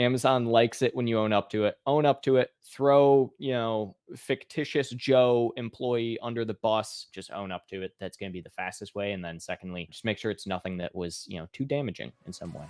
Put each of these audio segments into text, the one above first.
Amazon likes it when you own up to it. Own up to it. Throw, fictitious Joe employee under the bus. Just own up to it. That's going to be the fastest way. And then secondly, just make sure it's nothing that was, too damaging in some way.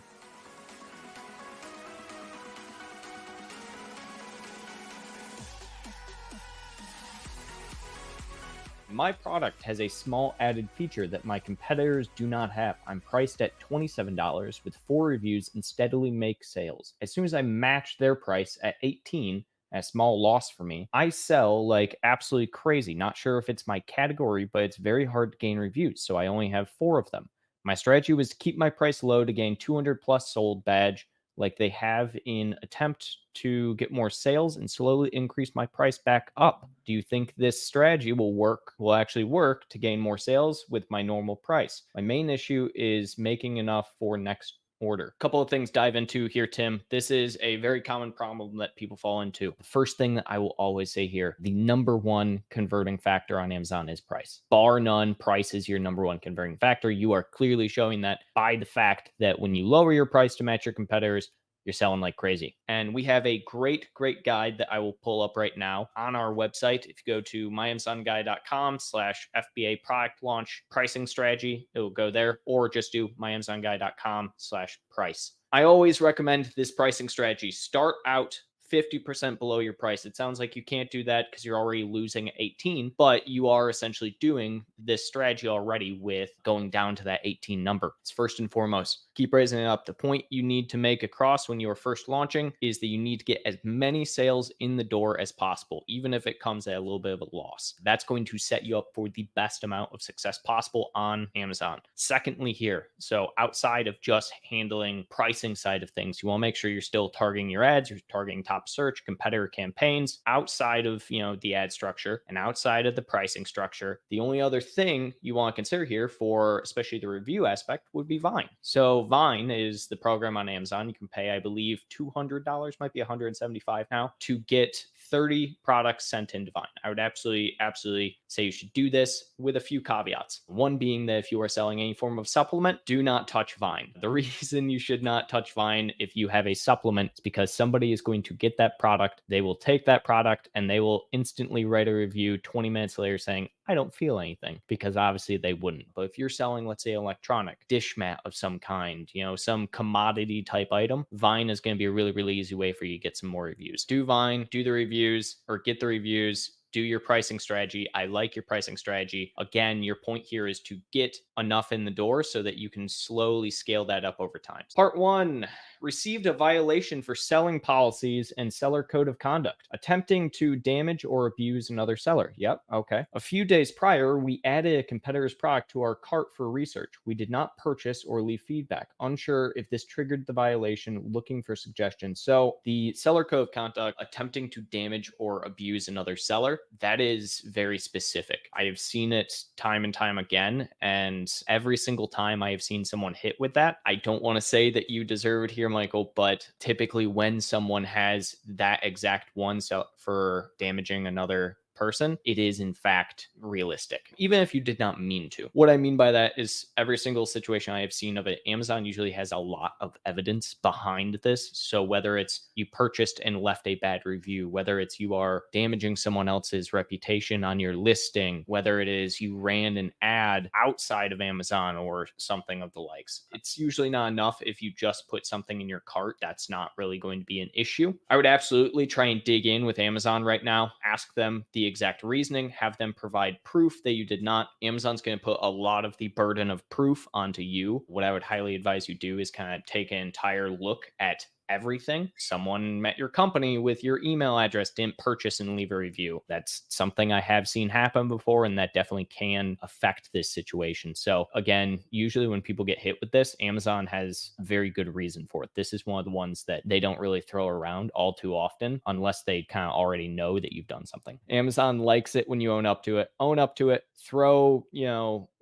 My product has a small added feature that my competitors do not have. I'm priced at $27 with 4 reviews and steadily make sales. As soon as I match their price at 18, a small loss for me, I sell like absolutely crazy. Not sure if it's my category, but it's very hard to gain reviews, so I only have 4 of them. My strategy was to keep my price low to gain 200 plus sold badge like they have in attempt to get more sales and slowly increase my price back up. Do you think this strategy will actually work to gain more sales with my normal price? My main issue is making enough for next order. Couple of things dive into here, Tim. This is a very common problem that people fall into. The first thing that I will always say here, the number one converting factor on Amazon is price. Bar none, price is your number one converting factor. You are clearly showing that by the fact that when you lower your price to match your competitors, you're selling like crazy. And we have a great guide that I will pull up right now on our website. If you go to myamazonguy.com/FBA product launch pricing strategy, it will go there, or just do myamazonguy.com/price. I always recommend this pricing strategy. Start out 50% below your price. It sounds like you can't do that because you're already losing at 18, but you are essentially doing this strategy already with going down to that 18 number. It's first and foremost. Keep raising it up. The point you need to make across when you are first launching is that you need to get as many sales in the door as possible, even if it comes at a little bit of a loss. That's going to set you up for the best amount of success possible on Amazon. Secondly, here, so outside of just handling pricing side of things, you want to make sure you're still targeting your ads, you're targeting top search, competitor campaigns outside of, the ad structure and outside of the pricing structure. The only other thing you want to consider here for especially the review aspect would be Vine. So Vine is the program on Amazon. You can pay, I believe, $200, might be $175 now, to get 30 products sent into Vine. I would absolutely say you should do this with a few caveats. One being that if you are selling any form of supplement, do not touch Vine. The reason you should not touch Vine if you have a supplement is because somebody is going to get that product, they will take that product, and they will instantly write a review 20 minutes later saying, I don't feel anything, because obviously they wouldn't. But if you're selling, let's say, electronic dish mat of some kind, some commodity type item, Vine is going to be a really easy way for you to get some more reviews. Do Vine, do the reviews, or get the reviews. Do your pricing strategy. I like your pricing strategy. Again, your point here is to get enough in the door so that you can slowly scale that up over time. Part 1, received a violation for selling policies and seller code of conduct, attempting to damage or abuse another seller. Yep, okay. A few days prior, we added a competitor's product to our cart for research. We did not purchase or leave feedback. Unsure if this triggered the violation, looking for suggestions. So the seller code of conduct, attempting to damage or abuse another seller, that is very specific. I have seen it time and time again, and every single time I have seen someone hit with that, I don't want to say that you deserve it here, Michael, but typically when someone has that exact one for damaging another person, it is in fact realistic, even if you did not mean to. What I mean by that is every single situation I have seen of it, Amazon usually has a lot of evidence behind this. So whether it's you purchased and left a bad review, whether it's you are damaging someone else's reputation on your listing, whether it is you ran an ad outside of Amazon or something of the likes, it's usually not enough if you just put something in your cart. That's not really going to be an issue. I would absolutely try and dig in with Amazon right now, ask them the exact reasoning, have them provide proof that you did not. Amazon's going to put a lot of the burden of proof onto you. What I would highly advise you do is kind of take an entire look at everything. Someone met your company with your email address, didn't purchase and leave a review. That's something I have seen happen before, and that definitely can affect this situation. So again, usually when people get hit with this, Amazon has very good reason for it. This is one of the ones that they don't really throw around all too often unless they kind of already know that you've done something. Amazon likes it when you own up to it. Own up to it. Throw,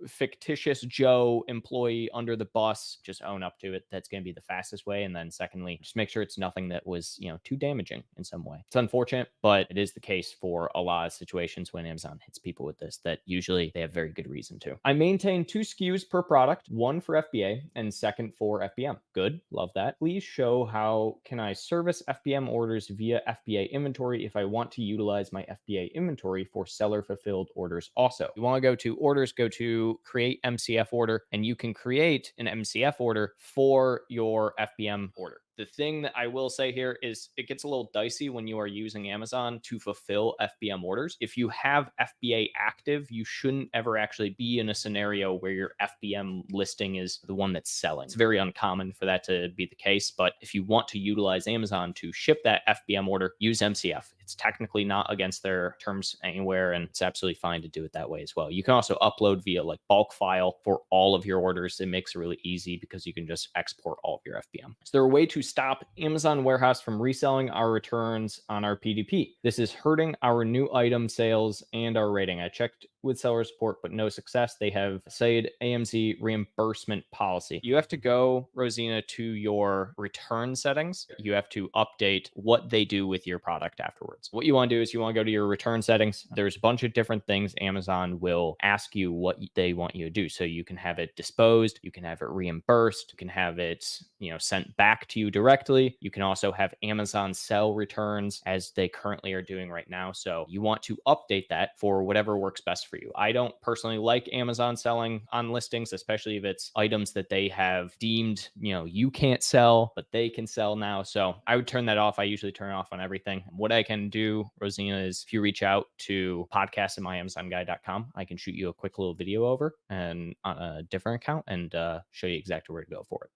fictitious Joe employee under the bus, just own up to it. That's going to be the fastest way. And then secondly, just make sure it's nothing that was, too damaging in some way. It's unfortunate, but it is the case for a lot of situations when Amazon hits people with this, that usually they have very good reason to. I maintain 2 SKUs per product, one for FBA and second for FBM. Good. Love that. Please show how can I service FBM orders via FBA inventory if I want to utilize my FBA inventory for seller fulfilled orders also. You want to go to orders, go to create MCF order, and you can create an MCF order for your FBM order. The thing that I will say here is it gets a little dicey when you are using Amazon to fulfill FBM orders. If you have FBA active, you shouldn't ever actually be in a scenario where your FBM listing is the one that's selling. It's very uncommon for that to be the case, but if you want to utilize Amazon to ship that FBM order, use MCF. It's technically not against their terms anywhere, and it's absolutely fine to do it that way as well. You can also upload via like bulk file for all of your orders. It makes it really easy because you can just export all of your FBM. Is there a way to stop Amazon warehouse from reselling our returns on our PDP? This is hurting our new item sales and our rating. I checked with seller support, but no success. They have said AMZ reimbursement policy. You have to go, Rosina, to your return settings. You have to update what they do with your product afterwards. What you want to do is you want to go to your return settings. There's a bunch of different things Amazon will ask you what they want you to do. So you can have it disposed, you can have it reimbursed, you can have it, sent back to you directly. You can also have Amazon sell returns as they currently are doing right now. So you want to update that for whatever works best for you. I don't personally like Amazon selling on listings, especially if it's items that they have deemed, you can't sell, but they can sell now. So I would turn that off. I usually turn it off on everything. What I can do, Rosina, is if you reach out to podcast@myamazonguy.com, I can shoot you a quick little video over and on a different account and show you exactly where to go for it.